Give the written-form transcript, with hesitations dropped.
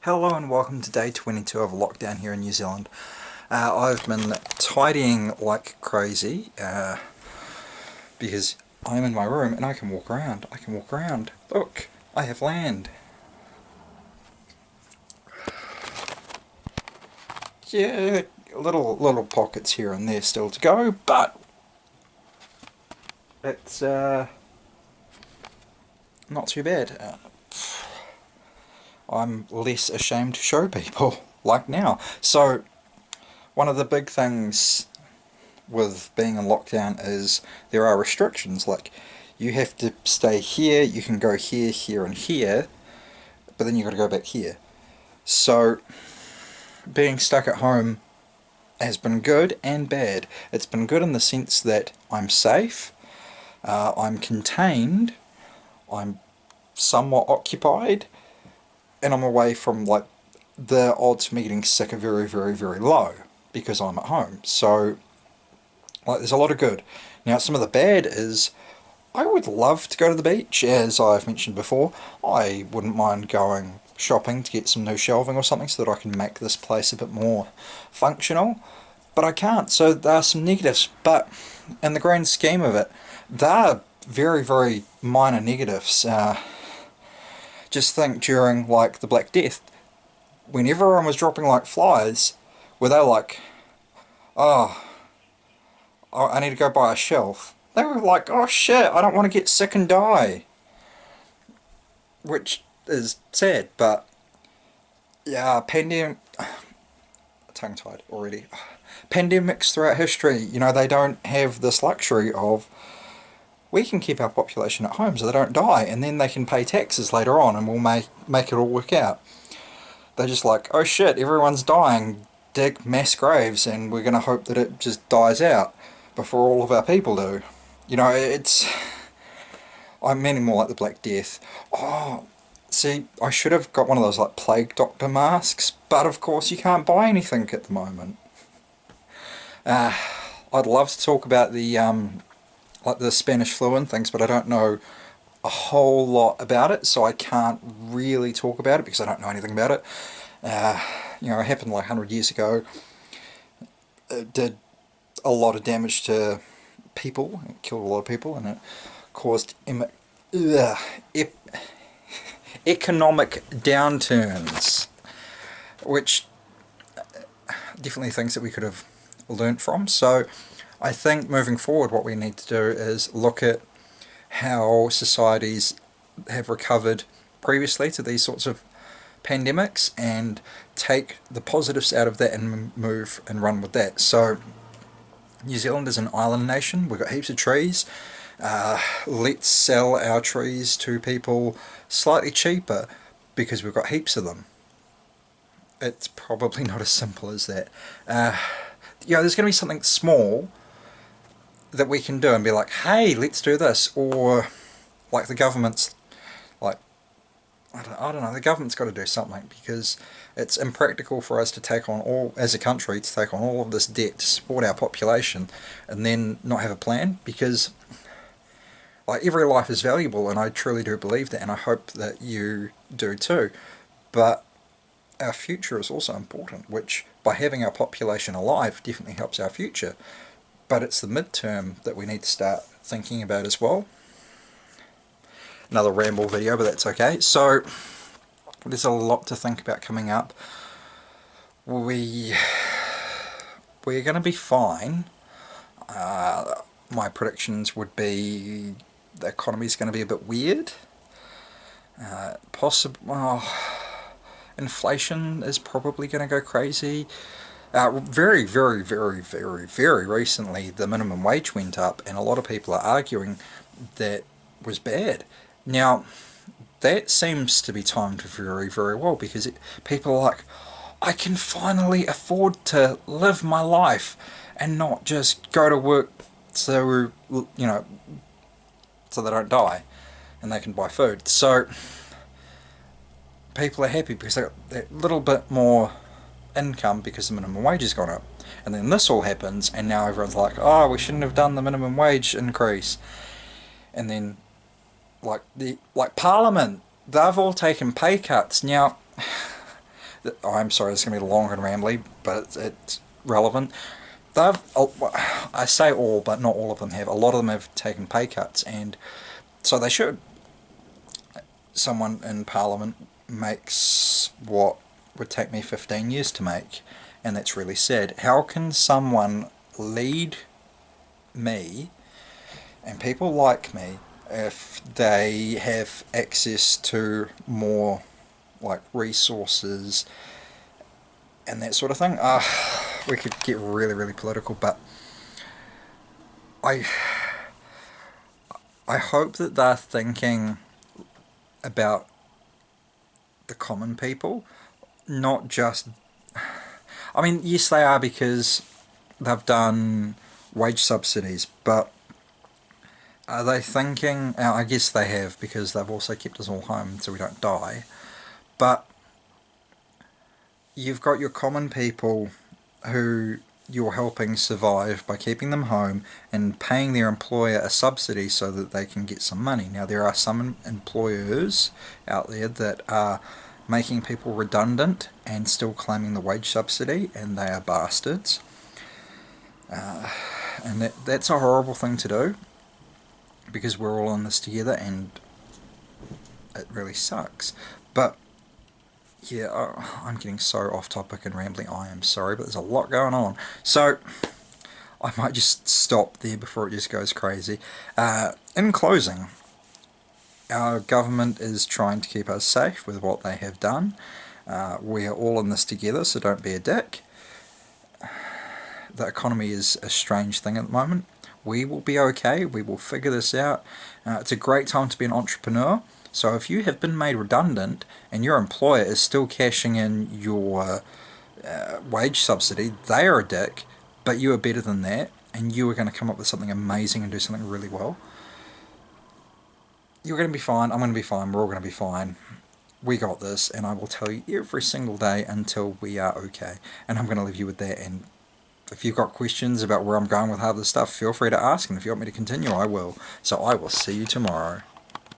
Hello and welcome to day 22 of lockdown here in New Zealand. I've been tidying like crazy because I'm in my room and I can walk around. Look, I have land. Yeah, little pockets here and there still to go, but it's not too bad. I'm less ashamed to show people, like now. So, one of the big things with being in lockdown is there are restrictions, like you have to stay here, you can go here, here and here, but then you've got to go back here. So, being stuck at home has been good and bad. It's been good in the sense that I'm safe, I'm contained, I'm somewhat occupied, and I'm away from, like, the odds of me getting sick are very, very, very low because I'm at home. So, like, there's a lot of good. Now, some of the bad is I would love to go to the beach, as I've mentioned before. I wouldn't mind going shopping to get some new shelving or something so that I can make this place a bit more functional. But I can't, so there are some negatives. But in the grand scheme of it, they are very, very minor negatives. Just think during, like, the Black Death, when everyone was dropping like flies, were they like, oh, I need to go buy a shelf? They were like, oh shit, I don't want to get sick and die. Which is sad, but yeah, tongue-tied already. Pandemics throughout history, you know, they don't have this luxury of, we can keep our population at home so they don't die, and then they can pay taxes later on and we'll make it all work out. They're just like, oh shit, everyone's dying, dig mass graves, and we're going to hope that it just dies out before all of our people do. You know, I'm meaning more like the Black Death. Oh, see, I should have got one of those, like, plague doctor masks, but of course you can't buy anything at the moment. I'd love to talk about the, like, the Spanish flu and things, but I don't know a whole lot about it, so I can't really talk about it because I don't know anything about it. You know, it happened like 100 years ago. It did a lot of damage to people, it killed a lot of people, and it caused economic downturns, which definitely things that we could have learnt from. So I think moving forward what we need to do is look at how societies have recovered previously to these sorts of pandemics and take the positives out of that and move and run with that. So New Zealand is an island nation, we've got heaps of trees. Let's sell our trees to people slightly cheaper because we've got heaps of them. It's probably not as simple as that. You know, there's going to be something small that we can do and be like, hey, let's do this. Or like the government's, like, I don't know, the government's got to do something because it's impractical for us to take on all, as a country, to take on all of this debt to support our population and then not have a plan, because, like, every life is valuable, and I truly do believe that, and I hope that you do too. But our future is also important, which, by having our population alive, definitely helps our future. But it's the midterm that we need to start thinking about as well. Another ramble video, but that's okay. So, there's a lot to think about coming up. We're going to be fine. My predictions would be the economy's going to be a bit weird. Inflation is probably going to go crazy. Very, very, very, very, very recently the minimum wage went up, and a lot of people are arguing that was bad. Now, that seems to be timed very, very well, because people are like, I can finally afford to live my life and not just go to work so, you know, so they don't die and they can buy food. So people are happy because they got that little bit more income because the minimum wage has gone up. And then this all happens, and now everyone's like, oh, we shouldn't have done the minimum wage increase. And then, like Parliament, they've all taken pay cuts. Now, I'm sorry, it's going to be long and rambly, but it's relevant. They've, I say all, but not all of them have. A lot of them have taken pay cuts, and so they should. Someone in Parliament makes what would take me 15 years to make, and that's really sad. How can someone lead me and people like me if they have access to more like resources and that sort of thing? We could get really, really political, but I I hope that they're thinking about the common people, not just. I mean, yes, they are, because they've done wage subsidies, but are they thinking? I guess they have, because they've also kept us all home so we don't die. But you've got your common people who you're helping survive by keeping them home and paying their employer a subsidy so that they can get some money. Now, there are some employers out there that are making people redundant and still claiming the wage subsidy, and they are bastards. And that's a horrible thing to do, because we're all in this together, and it really sucks. But yeah, I'm getting so off topic and rambling. I am sorry, but there's a lot going on. So I might just stop there before it just goes crazy. In closing, our government is trying to keep us safe with what they have done. We are all in this together, so don't be a dick. The economy is a strange thing at the moment. We will be okay. We will figure this out. It's a great time to be an entrepreneur. So if you have been made redundant and your employer is still cashing in your wage subsidy, they are a dick, but you are better than that, and you are going to come up with something amazing and do something really well. You're going to be fine. I'm going to be fine. We're all going to be fine. We got this, and I will tell you every single day until we are okay. And I'm going to leave you with that. And if you've got questions about where I'm going with half this stuff, feel free to ask. And if you want me to continue, I will. So I will see you tomorrow.